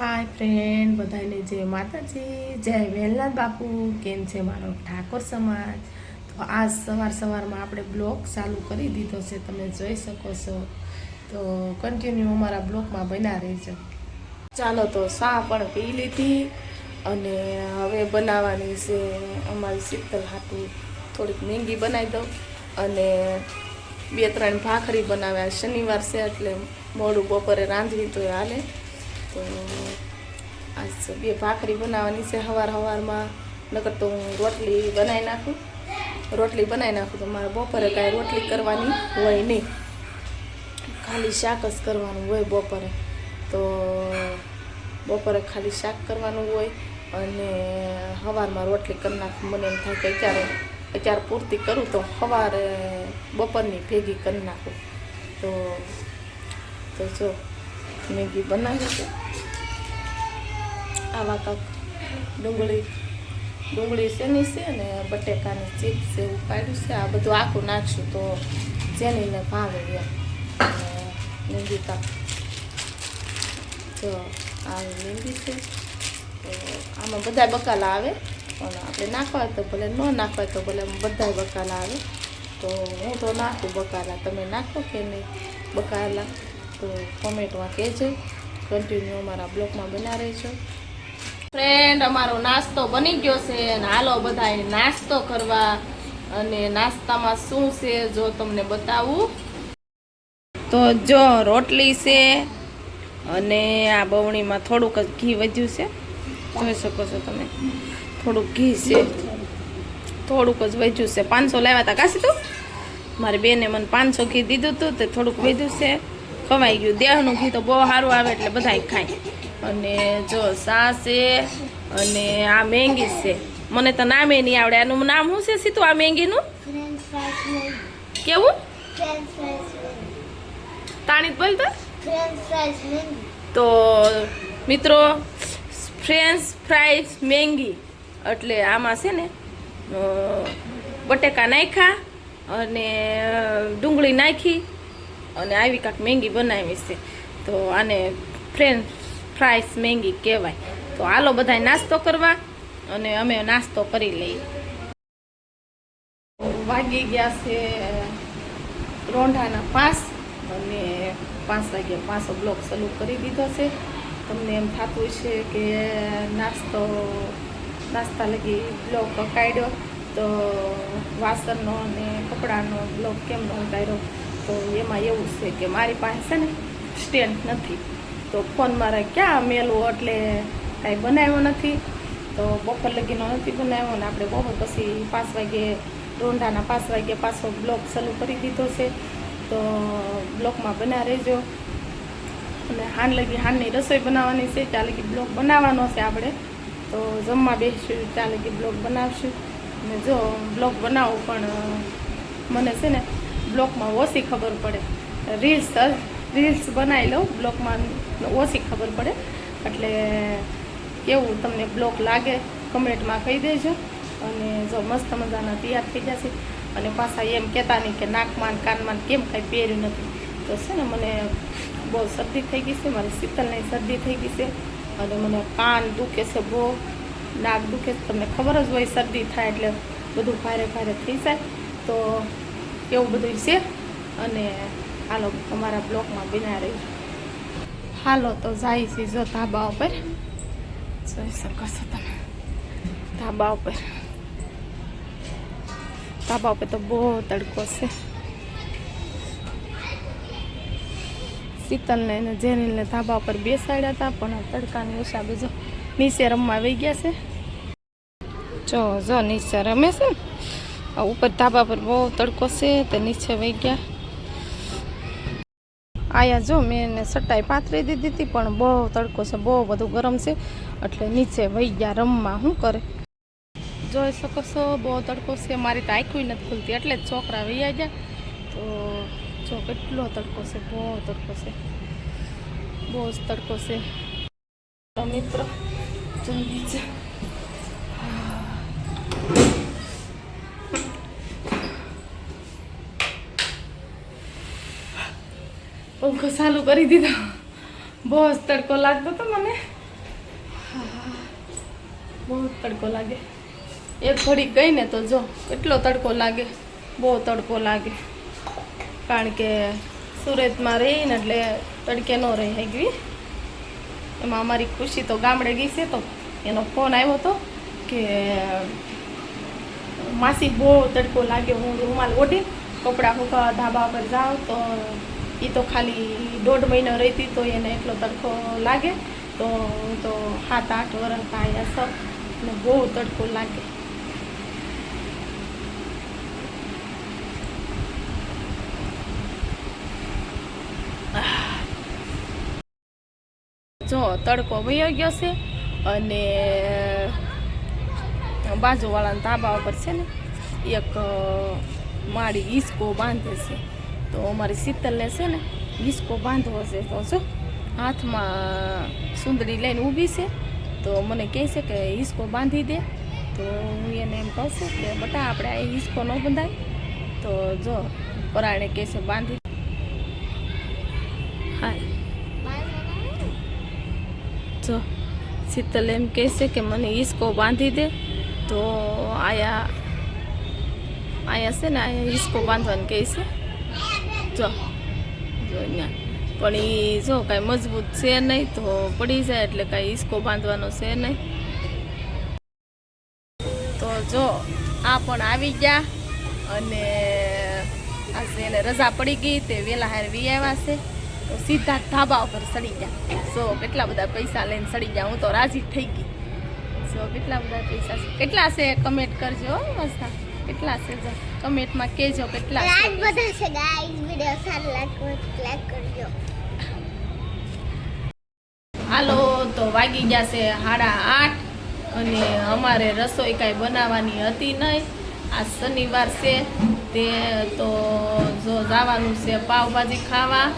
Hi friend बधाने जय माताजी जय वेलनाथ बापू केम छे मारो ठाकोर समाज। तो आज सवार सवार में आपणे ब्लॉग चालू करी दीधो छे, तमे जोई शको छो। तो कन्टिन्यू अमारा ब्लॉग में बना रहीजो। चालो तो सा पण पी लीधी अने हवे बनावानी छे अमारी शीतल हाटू थोड़ीक मेंगी बनावी दઉં अने बे त्रण भाखरी बनाव्या। शनिवार से एटले मोडું बपोरे रांधवी तो हाले। तो आज बे भाखरी बनावानी छे हवार हवारमां, नकर तो हूँ रोटली बनावी नाखूँ। रोटली बनावी नाखूँ तो मारे बपोरे कांई रोटली करवानी होय नहीं, खाली शाक ज करवानुं होय बपोरे। तो बपोरे खाली शाक करवानुं होय अने हवारमां रोटली कर नाखूँ। मने एम थाय के अत्यार पूरती करूँ तो सवारे बपोरनी भेगी कर नाखूँ। तो जो मैगी बनावी छे आवा काक डુંગળી શેની છે ને બટેકાની ચિપ્સ એવું કાઢ્યું છે। આ બધું આખું નાખશું તો જેનીને ભાવે એમ। મેંદી કાક જો આવી મેંદી છે તો આમાં બધા બકાલા આવે, પણ આપણે નાખવા હોય તો ભલે ન નાખવા હોય તો ભલે બધા બકાલા આવે। તો હું તો નાખું બકાલા, તમે નાખો કે નહીં બકાલા તો કોમેન્ટમાં કહેજો। કન્ટિન્યू અમારા બ્લોગમાં બના રહેજો। फ्रेंड अमारो नास्तो बनी गयो छे अने हालो बधाए नास्तो करवा। अने नास्तामां शुं छे जो तमने बतावुं तो जो रोटली छे अने आ बवणीमां थोड़ुंक ज घी वध्युं छे, जोई शको छो तमे। थोड़ुंक घी छे, थोड़ुंक ज वध्युं छे। 500 लाव्या ता काशी तो मारी बेने मने 500 घी दीधुं तुं ते थोड़ुंक वध्युं छे, खवाई गयुं। देहनुं घी तो बहु सारुं आवे એટલે બધાય ખાય। अने जो सा से अने आ मैंगी से मने तो नामे नहीं आवड़े। आनुं नाम शुं छे सीतू आ मैंगीनुं? French fries Maggi. केवुं? French fries Maggi. ताणी ज बोल तो फ्रेंच फ्राइज मैंगी। तो मित्रों फ्रेंच फ्राइज मैंगी એટલે આમાં છે ને બટેકા નાખ્યા અને ડુંગળી નાખી અને આવી કાંક મેંગી બનાવી છે। તો આને ફ્રેન્ચ फ्राइज मैंगी कहवाय। तो हालो बधाय नास्तो करवा अने अमे नास्तो करी लई। वागी गया से रोंढाना 5 अने 5 वागे पाछो ब्लॉग चालू करी दीधो छे। तमने एम थातुं छे के नास्ता लगी ब्लॉग काढ्यो तो वासणनो अने कपडानो ब्लॉग केम न उतार्यो। तो एमां एवुं छे के मारी पासे छे ने स्टेन्ड नथी, तो फोन मारे क्या मेलवो एटले कांई बनाव्यो नथी। तो बपोर लगीनो नथी बनाव्यो ने आपणे बपोर पछी 5 वागे रोंढाना 5 वागे पाछो ब्लॉग चालू करी दीधो छे। तो ब्लॉगमां बना रहेजो अने हान लगी हाननी रसोई बनाववानी छे, त्यां लगी ब्लॉग बनाववानो छे आपणे। तो जमवा बेसशुं त्यां लगी ब्लॉग बनावशुं। अने जो ब्लॉग बनावुं पण मने छे ने ब्लॉगमां ओછી खबर पड़े। रील्स बनावी लઉં, ब्लॉगमां ओછી खबर पड़े। એટલે કેવું તમને બ્લોગ લાગે કમેન્ટમાં કહી દેજો। અને જો મસ્ત મજાના તૈયાર થઈ જશે અને પાછા એમ કહેતા નહીં કે નાકમાં કાનમાં કેમ કાંઈ પહેર્યું નથી। તો છે ને મને બહુ શરદી થઈ ગઈ છે, મારી શીતલને શરદી થઈ ગઈ છે અને મને કાન દુખે છે, બહુ નાક દુખે છે। તમને ખબર જ હોય શરદી થાય એટલે બધું ભારે ભારે થઈ જાય। તો એવું બધું છે અને हालो अमारा ब्लॉग में बना रही। हालो तो जाई सी जो धाबा पर, जोई शको छो तमे धाबा पर तो बहुत तड़को छे। शीतल ने जेनिल ने धाबा पर बेसाड्या था पण तड़कानी हिसाबे जो नीचे रमवा वही गया छे। जो नीचे रमे छे ने ऊपर धाबा पर बहुत तड़को छे तो नीचे वही गया। आया जो मैंने सटाई पाथरी दीधी थी पण बहु तड़को से बहु बधु गरम से એટલે નીચે વહી ગયા રમવા। શું કરે જોઈ શકો છો બહુ તડકો છે, મારી તો આંખું નથી ખુલતી એટલે જ છોકરા વહી ગયા। તો જો કેટલો તડકો છે, બહુ તડકો છે, બહુ જ તડકો છે। તો મિત્રો જો નીચે पंखो चालू कर दीधो। बहुत तड़को लगतो तो मने બહુ તડકો લાગે. એક ઘડી ગઈ ને તો જો કેટલો તડકો લાગે, બહુ તડકો લાગે. કારણ કે સુરતમાં રહી ને એટલે તડકે ન રહી ગઈ. એમાં અમારી ખુશી તો ગામડે ગઈ છે, તો એનો ફોન આવ્યો હતો કે માસી બહુ તડકો લાગે, હું રૂમાલ ઓઢી કપડાં સુકાવા ધાબા પર જાઉં. તો એ તો ખાલી 1.5 મહિનો રહેતી તો એને એટલો તડકો લાગે. તો હું તો 7-8 વર્ષ આવ્યા છો ને બહુ તડકો લાગે. જો તડકો વયો ગયો છે અને બાજુવાળાના ધાબા ઉપર છે ને એક માળી હિસકો બાંધે છે. તો અમારી શીતલને છે ને હિસકો બાંધવો છે. તો જો હાથમાં સુંદરી લઈને ઊભી છે. તો મને કહે છે કે હિસકો બાંધી દે. તો હું એને એમ કહું છું કે બટા આપણે આ હિસકો ન બંધાય. તો જો પરાણે કહે છે બાંધી. હા જો શીતલ એમ કહે છે કે મને હિસકો બાંધી દે. તો આયા છે ને આયા હિસકો બાંધવાનું કહે છે. જો અહીંયા પણ એ જો કાંઈ મજબૂત છે નહીં, તો પડી જાય એટલે કાંઈ હિસકો બાંધવાનો છે નહીં. તો જો આ પણ આવી ગયા અને આજે એને રજા પડી ગઈ તે વહેલા હાર વી આવ્યા છે. તો સીધા ધાબા ઉપર સડી ગયા. સો કેટલા બધા પૈસા લઈને સડી ગયા. હું તો રાજી થઈ ગઈ. સો કેટલા બધા પૈસા છે, કેટલા છે કમેન્ટ કરજો. મસ્ત કેટલા છે કમેન્ટમાં કહેજો કેટલા છે. બધા છે ગાઈસ, વિડિયો સારો લાગ્યો લાઈક કરજો. હાલો તો વાગી ગયા છે 8:30 અને અમારે રસોઈ કાંઈ બનાવવાની હતી નહીં. આ શનિવાર છે તે તો જો જવાનું છે પાવભાજી ખાવા.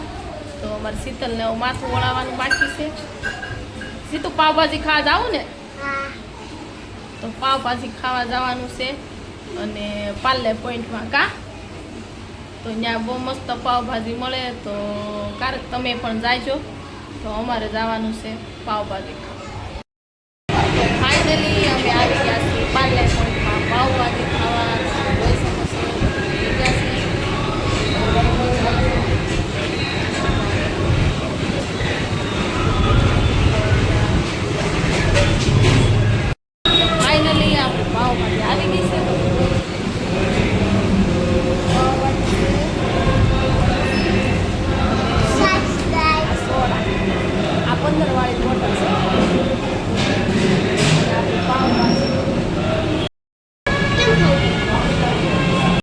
તો અમારે શીતલને માથું વળાવવાનું બાકી છે. સીતું પાવભાજી ખાવા જાવું ને, તો પાવભાજી ખાવા જવાનું છે અને પાર્લે પોઈન્ટમાં કા. તો ત્યાં બહુ મસ્ત પાવભાજી મળે. તો ક્યારેક તમે પણ જાયજો. તો અમારે જવાનું છે પાવભાજી ખાવા. તો ફાઇનલી અમે આવી ગયા છીએ પાર્લે પોઈન્ટમાં પાવભાજી